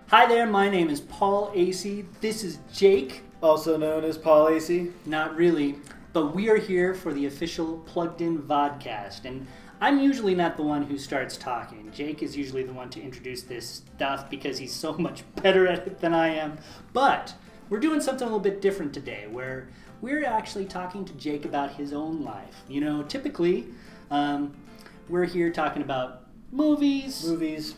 Hi there, my name is Paul Acey. This is Jake. Also known as Paul Acey. Not really, but we are here for the official Plugged In Vodcast, and I'm usually not the one who starts talking. Jake is usually the one to introduce this stuff because he's so much better at it than I am. But we're doing something a little bit different today, where we're actually talking to Jake about his own life. You know, typically, we're here talking about movies,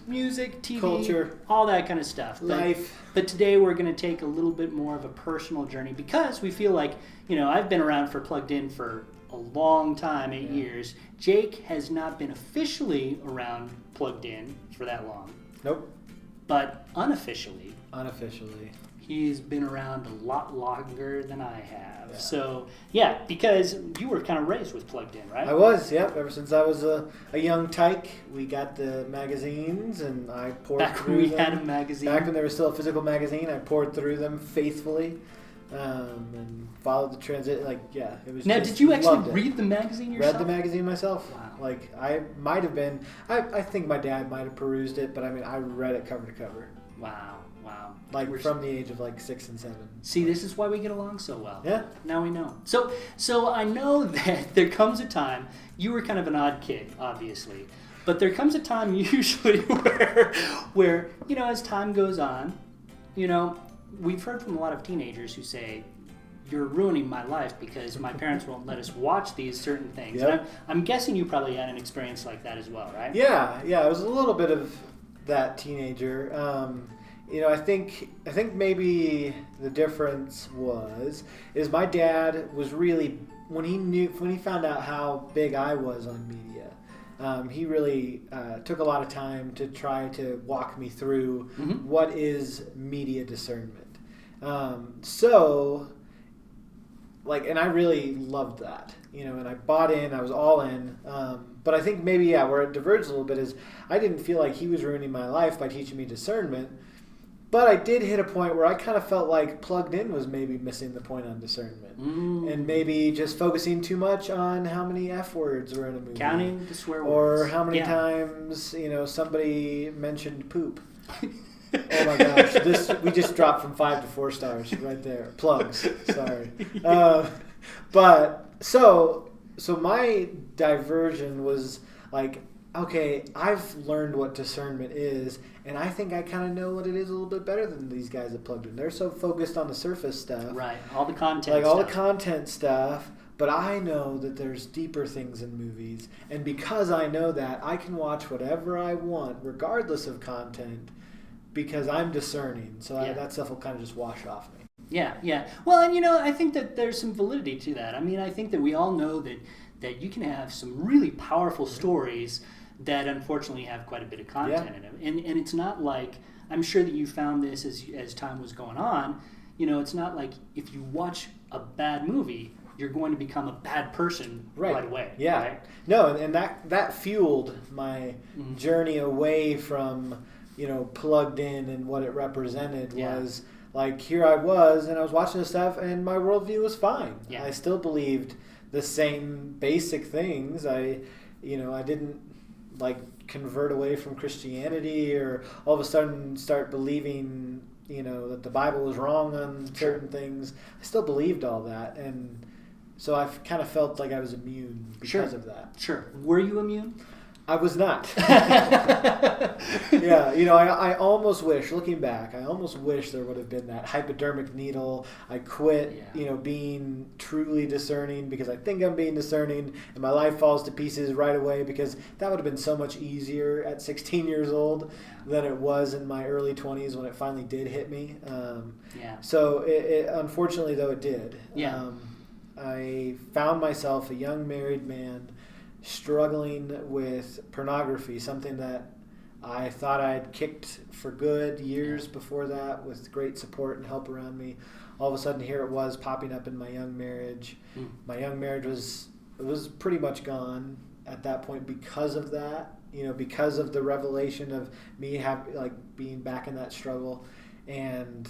music, TV, culture, all that kind of stuff. Life. But today we're going to take a little bit more of a personal journey because we feel like, you know, I've been around for Plugged In for a long time, 8 years. Jake has not been officially around Plugged In for that long. Nope. But unofficially, he's been around a lot longer than I have. Yeah. So, yeah, because you were kind of raised with Plugged In, right? I was, yep. Ever since I was a young tyke, we got the magazines, and I poured through them. Back when we had a magazine? Back when there was still a physical magazine, I poured through them faithfully and followed the transit. Like, yeah, it was. Now, did you actually read the magazine yourself? Read the magazine myself. Wow. Like, I might have been, I think my dad might have perused it, but I mean, I read it cover to cover. Wow. Like from the age of like 6 and 7. See, this is why we get along so well. Yeah. Now we know. So I know that there comes a time, you were kind of an odd kid, obviously, but there comes a time usually where, you know, as time goes on, you know, we've heard from a lot of teenagers who say, you're ruining my life because my parents won't let us watch these certain things. Yep. And I'm guessing you probably had an experience like that as well, right? Yeah, it was a little bit of that teenager. You know, I think maybe the difference is my dad was really, when he found out how big I was on media, he really took a lot of time to try to walk me through what is media discernment. And I really loved that, you know, and I bought in, I was all in. But I think maybe, where it diverged a little bit is I didn't feel like he was ruining my life by teaching me discernment. But I did hit a point where I kind of felt like Plugged In was maybe missing the point on discernment. And maybe just focusing too much on how many F words were in a movie. Counting the swear words. Or how many times, you know, somebody mentioned poop. Oh my gosh, we just dropped from 5 to 4 stars right there. Plugs, sorry. But so my diversion was like, okay, I've learned what discernment is, and I think I kind of know what it is a little bit better than these guys at Plugged In. They're so focused on the surface stuff. Right, all the content like stuff. all the content stuff, but I know that there's deeper things in movies, and because I know that, I can watch whatever I want, regardless of content, because I'm discerning. So that stuff will kind of just wash off me. Yeah. Well, and you know, I think that there's some validity to that. I mean, I think that we all know that you can have some really powerful stories that unfortunately have quite a bit of content in them. And it's not like, I'm sure that you found this as time was going on, you know, it's not like if you watch a bad movie, you're going to become a bad person right away. Yeah. Right? No, and that fueled my journey away from, you know, Plugged In, and what it represented was like, here I was, and I was watching this stuff, and my worldview was fine. Yeah. I still believed the same basic things. I didn't like convert away from Christianity or all of a sudden start believing, you know, that the Bible was wrong on certain things. I still believed all that, and so I kind of felt like I was immune because of that. Sure. Were you immune? I was not. Yeah, you know, I almost wish, looking back, I almost wish there would have been that hypodermic needle. I quit, you know, being truly discerning because I think I'm being discerning, and my life falls to pieces right away, because that would have been so much easier at 16 years old than it was in my early 20s when it finally did hit me. So it unfortunately, though, it did. Yeah. I found myself a young married man struggling with pornography, something that I thought I had kicked for good years before that, with great support and help around me. All of a sudden, here it was popping up in my young marriage. My young marriage was pretty much gone at that point because of that. You know, because of the revelation of me being back in that struggle, and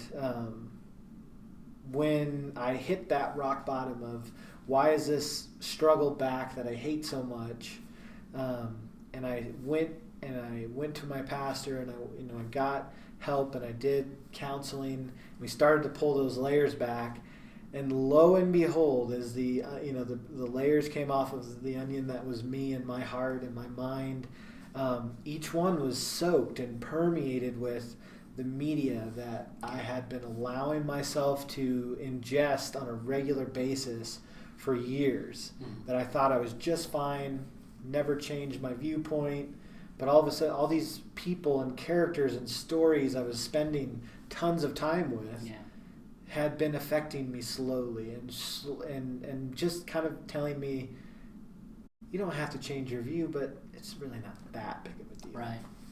when I hit that rock bottom of why is this struggle back that I hate so much, I went to my pastor, and I got help, and I did counseling. We started to pull those layers back, and lo and behold, as the layers came off of the onion that was me and my heart and my mind, each one was soaked and permeated with the media that I had been allowing myself to ingest on a regular basis for years. That I thought I was just fine, never changed my viewpoint, but all of a sudden, all these people and characters and stories I was spending tons of time with had been affecting me slowly and just kind of telling me, you don't have to change your view, but it's really not that big of a deal.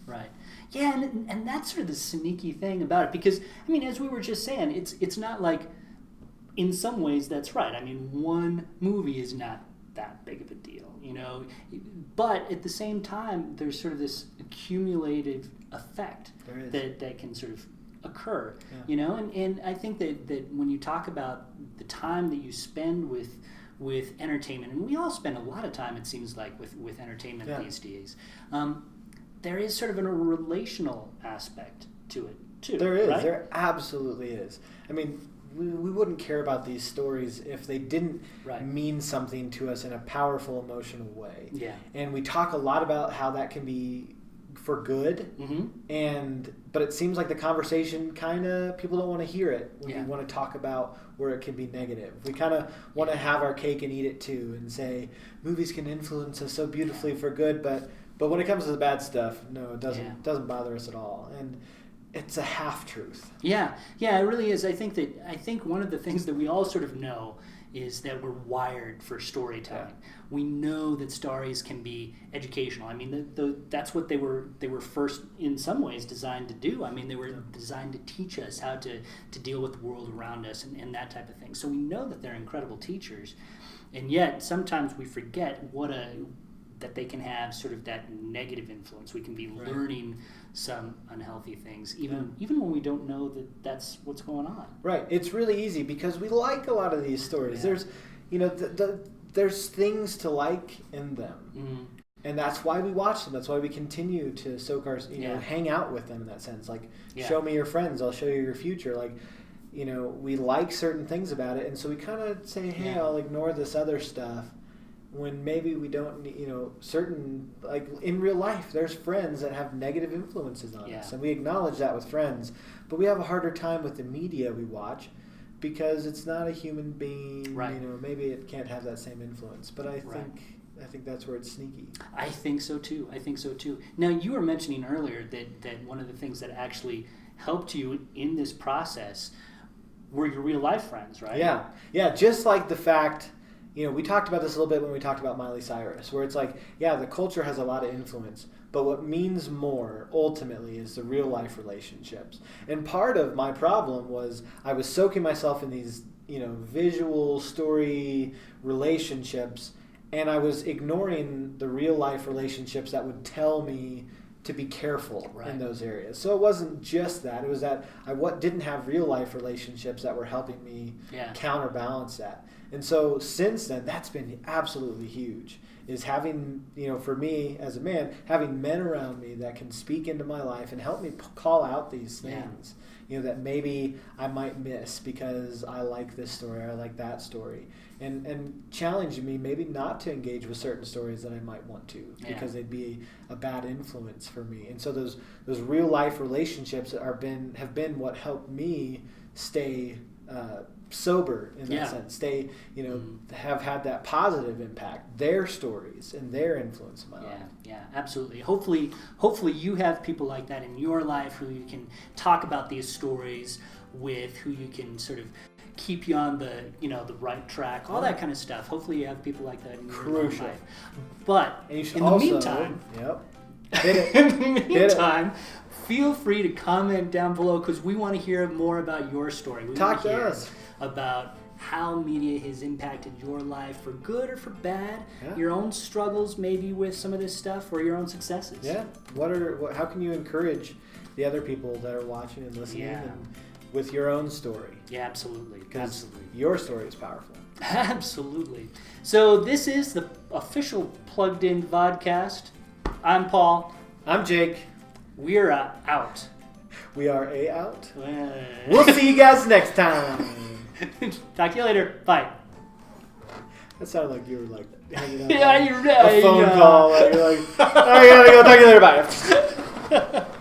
Right. Yeah, and that's sort of the sneaky thing about it, because, I mean, as we were just saying, it's not like, in some ways that's right. I mean, one movie is not that big of a deal, but at the same time, there's sort of this accumulated effect that can sort of occur, and I think that when you talk about the time that you spend with entertainment, and we all spend a lot of time, it seems like, with entertainment these days, there is sort of a relational aspect to it too. There is. Right? There absolutely is. I mean, we wouldn't care about these stories if they didn't mean something to us in a powerful, emotional way. Yeah. And we talk a lot about how that can be for good, but it seems like the conversation people don't want to hear it when we want to talk about where it can be negative. We kind of want to have our cake and eat it too, and say movies can influence us so beautifully for good, but when it comes to the bad stuff, no, it doesn't bother us at all. And it's a half truth. Yeah, it really is. I think one of the things that we all sort of know is that we're wired for storytelling. Yeah. We know that stories can be educational. I mean, that's what they were first, in some ways, designed to do. I mean, they were designed to teach us how to deal with the world around us and that type of thing. So we know that they're incredible teachers, and yet sometimes we forget that they can have sort of that negative influence. We can be learning some unhealthy things, even when we don't know that that's what's going on. Right. It's really easy because we like a lot of these stories. Yeah. There's, there's things to like in them, and that's why we watch them. That's why we continue to soak our, hang out with them in that sense. Like, show me your friends, I'll show you your future. Like, we like certain things about it, and so we kind of say, hey, I'll ignore this other stuff. When maybe we don't, certain, like in real life, there's friends that have negative influences on us, and we acknowledge that with friends, but we have a harder time with the media we watch because it's not a human being, maybe it can't have that same influence, but I think that's where it's sneaky. I think so too. Now, you were mentioning earlier that one of the things that actually helped you in this process were your real life friends, right? Yeah, just like the fact... we talked about this a little bit when we talked about Miley Cyrus, where it's like, the culture has a lot of influence, but what means more ultimately is the real life relationships. And part of my problem was I was soaking myself in these, visual story relationships, and I was ignoring the real life relationships that would tell me to be careful in those areas. So it wasn't just that. It was that I didn't have real life relationships that were helping me counterbalance that. And so since then, that's been absolutely huge, is having, for me as a man, having men around me that can speak into my life and help me call out these things, that maybe I might miss because I like this story or I like that story. And challenging me maybe not to engage with certain stories that I might want to because they'd be a bad influence for me. And so those real life relationships have been what helped me stay sober in that sense. Stay, have had that positive impact. Their stories and their influence in my life. Yeah, absolutely. Hopefully you have people like that in your life who you can talk about these stories with, who you can sort of keep you on the the right track, all that kind of stuff. Hopefully you have people like that in your life. But in the meantime, feel free to comment down below, because we want to hear more about your story. We Talk want to to hear us about how media has impacted your life for good or for bad, your own struggles maybe with some of this stuff, or your own successes. Yeah. How can you encourage the other people that are watching and listening and with your own story? Yeah, absolutely. Because your story is powerful. Absolutely. So this is the official Plugged In Vodcast. I'm Paul. I'm Jake. We're out. We are out. We'll see you guys next time. Talk to you later. Bye. That sounded like you were like hanging up Yeah, you're right. a phone call. You're like, I gotta go. Talk to you later. Bye.